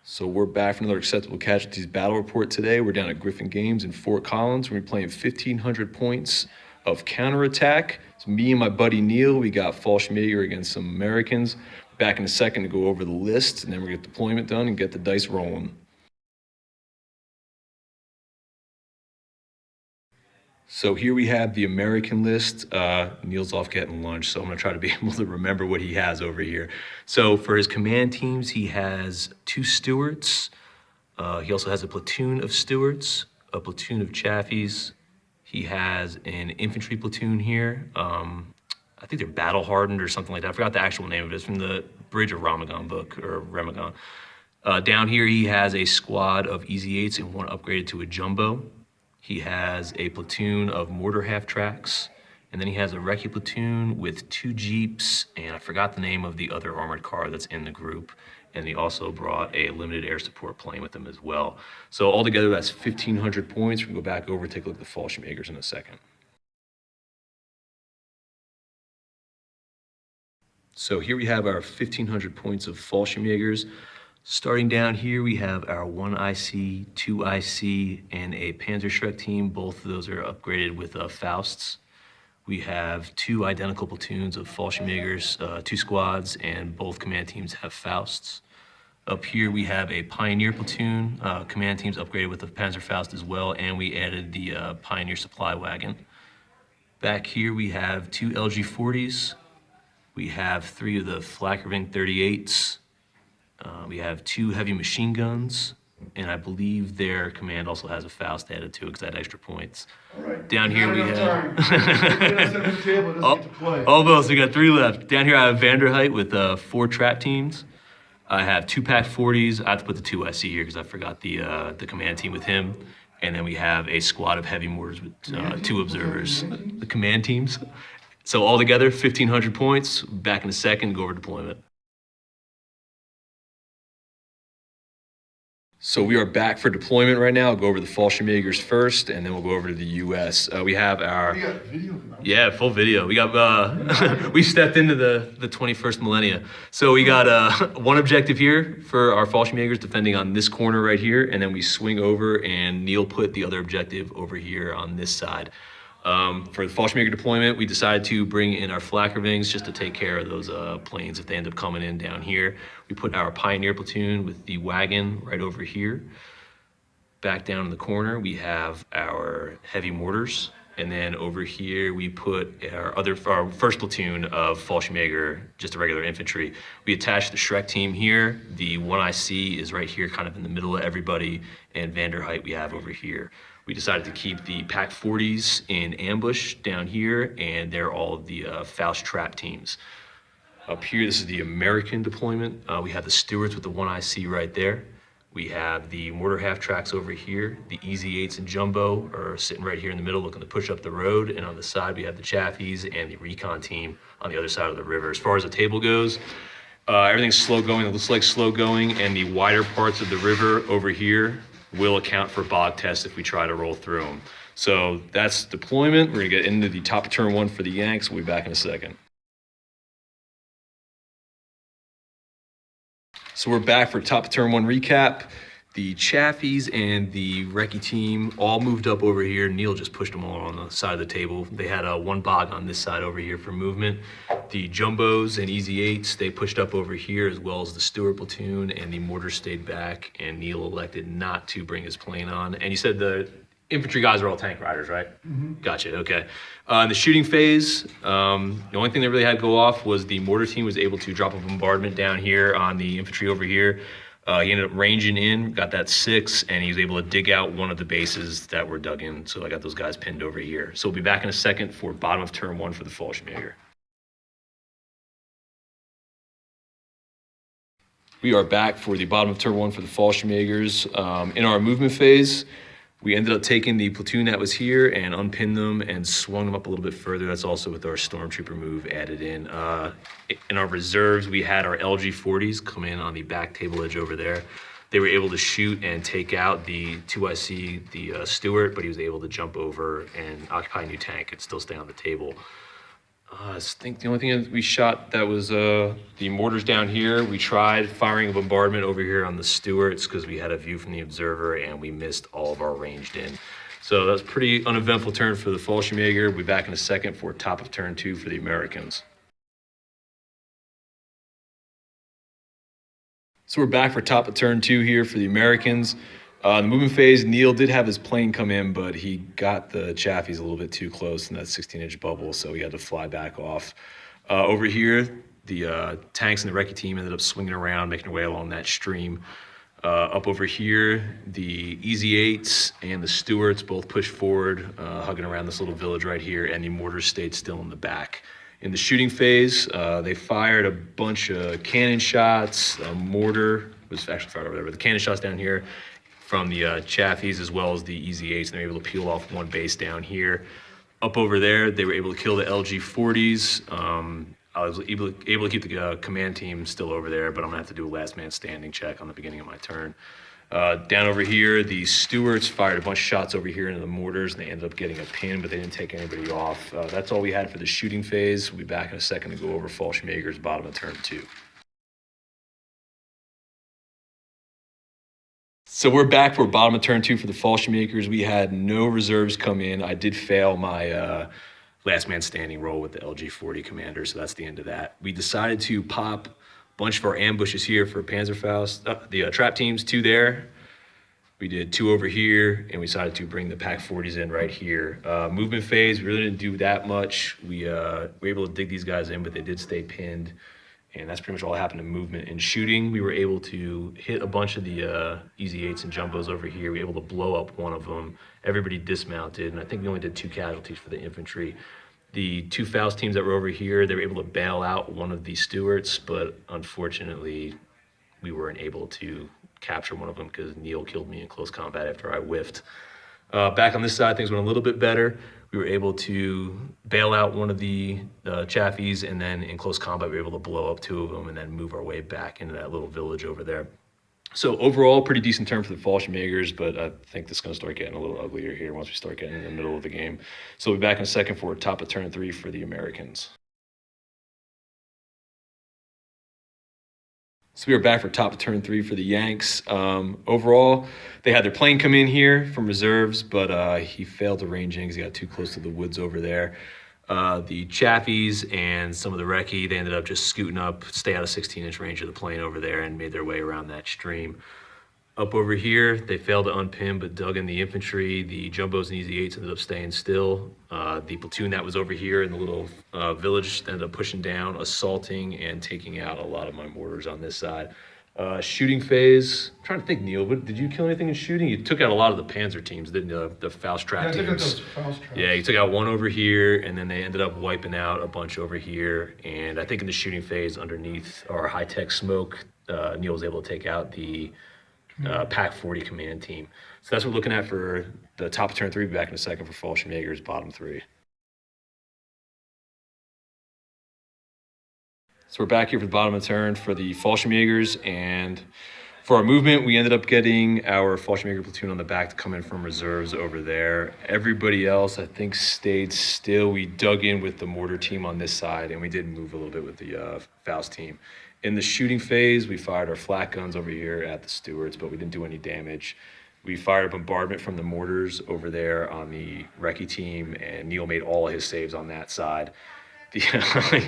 So we're back for another Acceptable Casualties battle report today. We're down at Griffin Games in Fort Collins. We're playing 1,500 points of counterattack. It's me and my buddy Neil. We got Fallschirmjager against some Americans. Back in a second to go over the list, and then we're gonna get deployment done and get the dice rolling. So here we have the American list. Neil's off getting lunch, so I'm gonna try to be able to remember what he has over here. So for his command teams, he has 2 stewards. He also has a platoon of stewards, a platoon of chaffies. He has an infantry platoon here. I think they're battle hardened or something like that. I forgot the actual name of it. It's from the Bridge of Ramadan book, or Ramadan. Down here, he has a squad of Easy 8s and 1 upgraded to a jumbo. He has a platoon of mortar half-tracks, and then he has a recce platoon with 2 jeeps, and I forgot the name of the other armored car that's in the group, and he also brought a limited air support plane with him as well. So altogether, that's 1,500 points. We can go back over and take a look at the Fallschirmjagers in a second. So here we have our 1,500 points of Fallschirmjagers. Starting down here, we have our 1 IC, 2 IC, and a Panzerschreck team. Both of those are upgraded with Fausts. We have 2 identical platoons of Fallschirmjagers, 2 squads, and both command teams have Fausts. Up here, we have a Pioneer platoon. Command teams upgraded with the Panzerfaust as well, and we added the Pioneer supply wagon. Back here, we have 2 LG-40s. We have 3 of the Flakkerving 38s. We have 2 heavy machine guns, and I believe their command also has a Faust added to it because I had extra points. Right. Down here we have play. almost. We got 3 left. Down here I have Vanderheit with 4 trap teams. I have 2 Pack 40s. I have to put the 2 IC here because I forgot the command team with him. And then we have a squad of heavy mortars with 2 observers. The command teams. So altogether, 1,500 points. Back in a second, go over deployment. So we are back for deployment right now. I'll go over the Fallschirmjagers first, and then we'll go over to the U.S. We have our... We got video. Yeah, full video. We got, we stepped into the 21st millennia. So we got 1 objective here for our Fallschirmjagers defending on this corner right here, and then we swing over and Neil put the other objective over here on this side. For the Fallschirmjager deployment, we decided to bring in our Flakkervings just to take care of those planes if they end up coming in down here. We put our Pioneer platoon with the wagon right over here. Back down in the corner, we have our heavy mortars. And then over here, we put our first platoon of Fallschirmjager, just a regular infantry. We attached the Schreck team here. The 1 IC is right here, kind of in the middle of everybody, and Vanderheit we have over here. We decided to keep the Pack 40s in ambush down here, and they're all of the Faust trap teams. Up here, this is the American deployment. We have the stewards with the 1 IC right there. We have the mortar half-tracks over here. The Easy 8s and Jumbo are sitting right here in the middle looking to push up the road. And on the side, we have the Chaffies and the recon team on the other side of the river. As far as the table goes, everything's slow going. It looks like slow going, and the wider parts of the river over here will account for bog tests if we try to roll through them. So that's deployment. We're gonna get into the top of turn 1 for the Yanks. We'll be back in a second. So we're back for top of turn 1 recap. The Chaffies and the recce team all moved up over here. Neil just pushed them all on the side of the table. They had 1 bog on this side over here for movement. The Jumbos and Easy 8s, they pushed up over here, as well as the Stewart platoon, and the mortars stayed back, and Neil elected not to bring his plane on. And you said the infantry guys are all tank riders, right? Mm-hmm. Gotcha, okay. In the shooting phase, the only thing that really had to go off was the mortar team was able to drop a bombardment down here on the infantry over here. He ended up ranging in, got that 6, and he was able to dig out one of the bases that were dug in. So I got those guys pinned over here. So we'll be back in a second for bottom of turn 1 for the Fallschirmjager. We are back for the bottom of turn 1 for the Fallschirmjagers. In our movement phase, we ended up taking the platoon that was here and unpinned them and swung them up a little bit further. That's also with our Stormtrooper move added in. In our reserves, we had our LG-40s come in on the back table edge over there. They were able to shoot and take out the 2 IC, the Stewart, but he was able to jump over and occupy a new tank and still stay on the table. I think the only thing that we shot that was the mortars down here. We tried firing a bombardment over here on the Stewarts because we had a view from the observer and we missed all of our ranged in. So that's pretty uneventful turn for the Fallschirmjager. We'll be back in a second for top of turn 2 for the Americans. So we're back for top of turn 2 here for the Americans. The movement phase, Neil did have his plane come in, but he got the Chaffies a little bit too close in that 16-inch bubble, so he had to fly back off. Over here, the tanks and the recce team ended up swinging around, making their way along that stream. Up over here, the Easy 8s and the Stewarts both pushed forward, hugging around this little village right here, and the mortars stayed still in the back. In the shooting phase, they fired a bunch of cannon shots. A mortar was actually fired over there, but the cannon shots down here from the Chaffies as well as the Easy 8s, and they were able to peel off one base down here. Up over there, they were able to kill the LG-40s. I was able to keep the command team still over there, but I'm gonna have to do a last man standing check on the beginning of my turn. Down over here, the Stewarts fired a bunch of shots over here into the mortars, and they ended up getting a pin, but they didn't take anybody off. That's all we had for the shooting phase. We'll be back in a second to go over Fallschirmjager's bottom of turn 2. So we're back for bottom of turn 2 for the Fallschirmjagers. We had no reserves come in. I did fail my last man standing roll with the LG-40 commander, so that's the end of that. We decided to pop a bunch of our ambushes here for Panzerfaust, the trap teams, 2 there. We did 2 over here, and we decided to bring the Pack 40s in right here. Movement phase, we really didn't do that much. We were able to dig these guys in, but they did stay pinned. And that's pretty much all that happened in movement. In shooting, we were able to hit a bunch of the Easy 8s and Jumbos over here. We were able to blow up one of them. Everybody dismounted, and I think we only did 2 casualties for the infantry. The 2 Faust teams that were over here, they were able to bail out one of the Stewarts, but unfortunately, we weren't able to capture one of them because Neil killed me in close combat after I whiffed. Back on this side, things went a little bit better. We were able to bail out one of the Chaffies, and then in close combat, we were able to blow up 2 of them and then move our way back into that little village over there. So overall, pretty decent turn for the Fallschirmjagers, but I think this is going to start getting a little uglier here once we start getting in the middle of the game. So we'll be back in a second for top of turn 3 for the Americans. So we are back for top of turn 3 for the Yanks. Overall, they had their plane come in here from reserves, but he failed to range in because he got too close to the woods over there. The Chaffies and some of the recce, they ended up just scooting up, stay out of 16-inch range of the plane over there and made their way around that stream. Up over here, they failed to unpin, but dug in the infantry. The Jumbos and Easy 8s ended up staying still. The platoon that was over here in the little village ended up pushing down, assaulting, and taking out a lot of my mortars on this side. Shooting phase, I'm trying to think, Neil, but did you kill anything in shooting? You took out a lot of the Panzer teams, didn't you? The Faust trap teams. Yeah, I took out those Faust traps. Yeah, you took out one over here, and then they ended up wiping out a bunch over here. And I think in the shooting phase underneath our high-tech smoke, Neil was able to take out the Pack 40 command team. So that's what we're looking at for the top of turn 3. Be back in a second for Fallschirmjager's bottom 3. So we're back here for the bottom of the turn for the Fallschirmjagers, and for our movement, we ended up getting our Fallschirmjager platoon on the back to come in from reserves over there. Everybody else, I think, stayed still. We dug in with the mortar team on this side, and we did move a little bit with the Faust team. In the shooting phase, we fired our flak guns over here at the Stewarts, but we didn't do any damage. We fired a bombardment from the mortars over there on the recce team, and Neil made all of his saves on that side.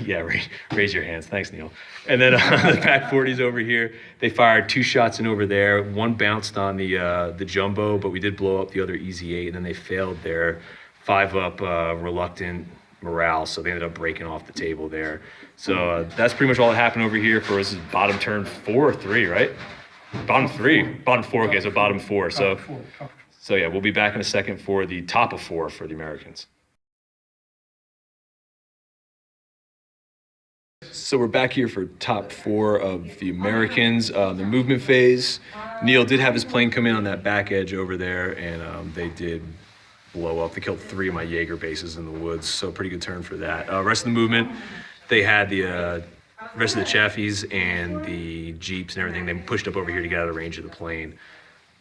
Yeah, raise your hands. Thanks, Neil. And then the Pack 40s over here, they fired 2 shots in over there. One bounced on the Jumbo, but we did blow up the other Easy 8, and then they failed their 5-up reluctant morale, so they ended up breaking off the table there. So that's pretty much all that happened over here for us. Is bottom turn 4 or 3, right? Bottom 3, bottom 4. Okay, so bottom 4. So yeah, we'll be back in a second for the top of 4 for the Americans. So we're back here for top 4 of the Americans. The movement phase, Neil did have his plane come in on that back edge over there, and they did blow up. They killed 3 of my Jaeger bases in the woods, so pretty good turn for that. Rest of the movement, they had the rest of the Chaffies and the Jeeps and everything. They pushed up over here to get out of range of the plane.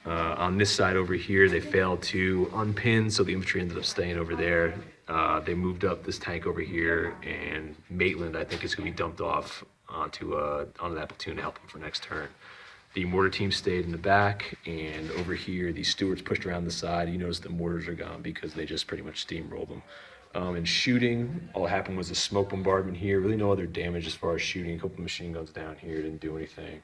On this side over here, they failed to unpin, so the infantry ended up staying over there. They moved up this tank over here, and Maitland, I think, is going to be dumped off onto that platoon to help him for next turn. The mortar team stayed in the back, and over here, the Stewards pushed around the side. You notice the mortars are gone because they just pretty much steamrolled them. And shooting, all that happened was a smoke bombardment here. Really no other damage as far as shooting. A couple machine guns down here didn't do anything.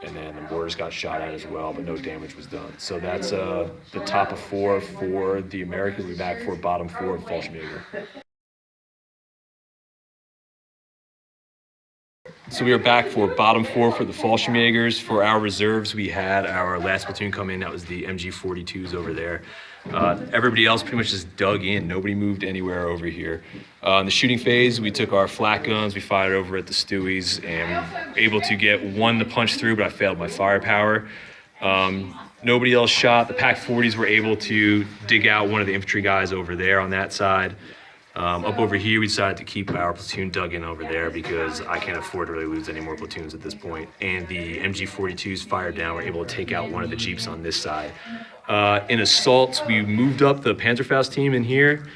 And then the mortars got shot at as well, but no damage was done. So that's the top of 4 for the Americans. We'll be back for bottom 4 of Fallschirmjager. So we are back for bottom 4 for the Fallschirmjagers. For our reserves, we had our last platoon come in. That was the MG42s over there. Everybody else pretty much just dug in. Nobody moved anywhere over here. In the shooting phase, we took our flak guns. We fired over at the Stewies and were able to get one to punch through, but I failed my firepower. Nobody else shot. The Pac 40s were able to dig out one of the infantry guys over there on that side. Up over here, we decided to keep our platoon dug in over there because I can't afford to really lose any more platoons at this point. And the MG42s fired down. We're able to take out one of the Jeeps on this side. In assaults, we moved up the Panzerfaust team in here,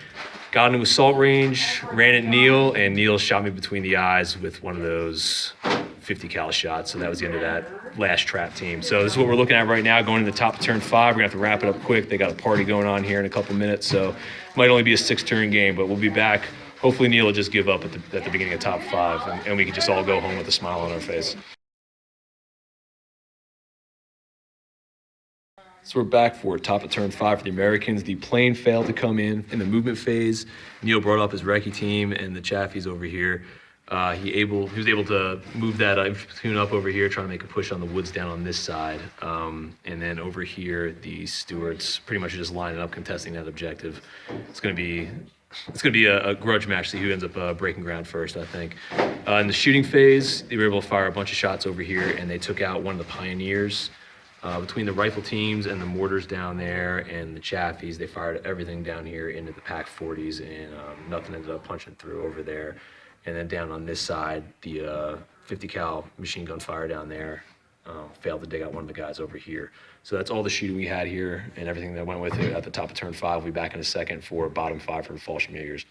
got into assault range, ran at Neil, and Neil shot me between the eyes with one of those 50 cal shots. So that was the end of that last trap team. So this is what we're looking at right now, going to the top of turn 5. We're gonna have to wrap it up quick. They got a party going on here in a couple minutes, so it might only be a 6-turn game, but we'll be back. Hopefully Neil will just give up at the beginning of top 5, and we can just all go home with a smile on our face. So we're back for top of turn 5 for the Americans. The plane failed to come in the movement phase. Neil brought up his recce team and the Chaffies over here. He was able to move that infantry platoon up over here, trying to make a push on the woods down on this side. And then over here, the Stewards pretty much just lining up, contesting that objective. It's going to be a grudge match, see who ends up breaking ground first, I think. In the shooting phase, they were able to fire a bunch of shots over here, and they took out one of the Pioneers. Between the rifle teams and the mortars down there and the Chaffies, they fired everything down here into the Pac 40s, and nothing ended up punching through over there. And then down on this side, the 50 cal machine gun fire down there failed to dig out one of the guys over here. So that's all the shooting we had here and everything that went with it at the top of turn 5. We'll be back in a second for bottom 5 for the Fallschirmjagers.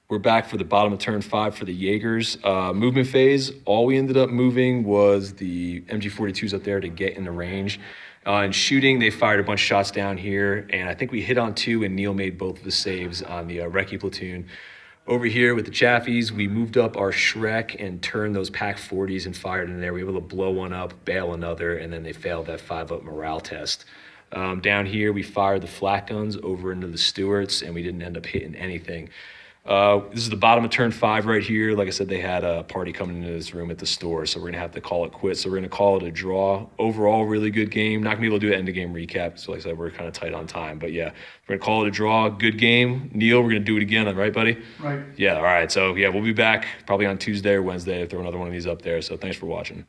We're back for the bottom of turn 5 for the Jaegers. Movement phase, all we ended up moving was the MG42s up there to get in the range. In shooting, they fired a bunch of shots down here, and I think we hit on 2, and Neil made both of the saves on the recce platoon. Over here with the Chaffies, we moved up our Shrek and turned those Pac 40s and fired in there. We were able to blow one up, bail another, and then they failed that 5-up morale test. Down here, we fired the flak guns over into the Stewarts, and we didn't end up hitting anything. This is the bottom of turn 5 right here. Like I said, they had a party coming into this room at the store, so we're going to have to call it quits. So we're going to call it a draw. Overall, really good game. Not going to be able to do an end-of-game recap. So like I said, we're kind of tight on time. But yeah, we're going to call it a draw. Good game. Neil, we're going to do it again, right, buddy? Right. Yeah, all right. So yeah, we'll be back probably on Tuesday or Wednesday to throw another one of these up there. So thanks for watching.